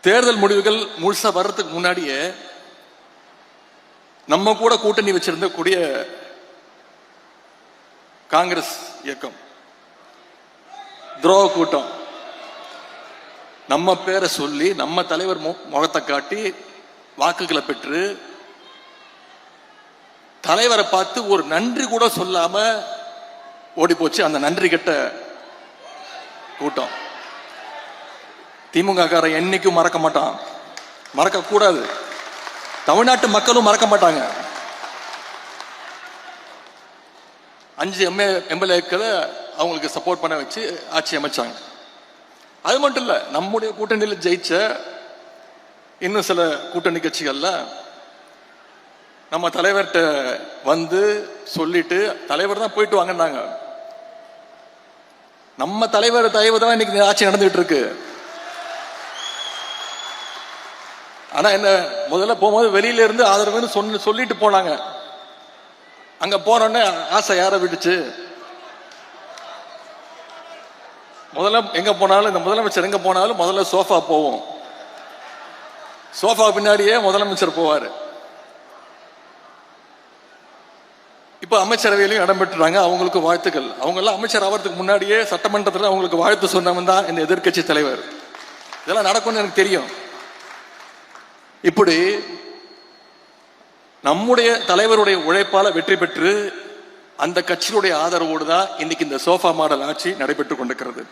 தேர்தல் முடிவுகள் முழுசா வர்றதுக்கு முன்னாடியே நம்ம கூட கூட்டணி வச்சிருந்த கூடிய காங்கிரஸ் இயக்கம் துரோக கூட்டம் நம்ம பேரை சொல்லி நம்ம தலைவர் முகத்தை காட்டி வாக்குகளை பெற்று தலைவரை பார்த்து ஒரு நன்றி கூட சொல்லாம ஓடி போச்சு. அந்த நன்றி கெட்ட கூட்டம் திமுக காரன் என்னைக்கும் மறக்க மாட்டான், மறக்க கூடாது. தமிழ்நாட்டு மக்களும் மறக்க மாட்டாங்க. 5 எம்எல்ஏக்களை அவங்களுக்கு சப்போர்ட் பண்ண வச்சு ஆட்சி அமைச்சாங்க. அது மட்டும் இல்ல, நம்முடைய கூட்டணியில் ஜெயிச்ச இன்னும் சில கூட்டணி கட்சிகள்ல நம்ம தலைவர்கிட்ட வந்து சொல்லிட்டு தலைவர் தான் போயிட்டு வாங்கினாங்க. நம்ம தலைவர் தயவு தான் இன்னைக்கு ஆட்சி நடந்துட்டு இருக்கு. ஆனா என்ன, முதல்ல போகும்போது வெளியில இருந்து ஆதரவுன்னு சொல்லிட்டு போனாங்க. அங்க போனோடனே ஆசை யார விட்டுச்சு. முதல்ல எங்க போனாலும், இந்த முதலமைச்சர் எங்க போனாலும் முதல்ல சோஃபா போவோம். சோஃபா பின்னாடியே முதலமைச்சர் போவாரு. இப்ப அமைச்சரவையிலையும் இடம் பெற்றுறாங்க. அவங்களுக்கு வாழ்த்துக்கள். அவங்க எல்லாம் அமைச்சர் ஆகிறதுக்கு முன்னாடியே சட்டமன்றத்தில் அவங்களுக்கு வாழ்த்து சொன்னவன் தான் இந்த எதிர்கட்சி தலைவர். இதெல்லாம் நடக்கும்னு எனக்கு தெரியும். இப்படி நம்முடைய தலைவருடைய உழைப்பால வெற்றி பெற்று அந்த கட்சியுடைய ஆதரவோடு தான் இன்னைக்கு இந்த சோஃபா மாடல் ஆட்சி நடைபெற்றுக் கொண்டிருக்கிறது.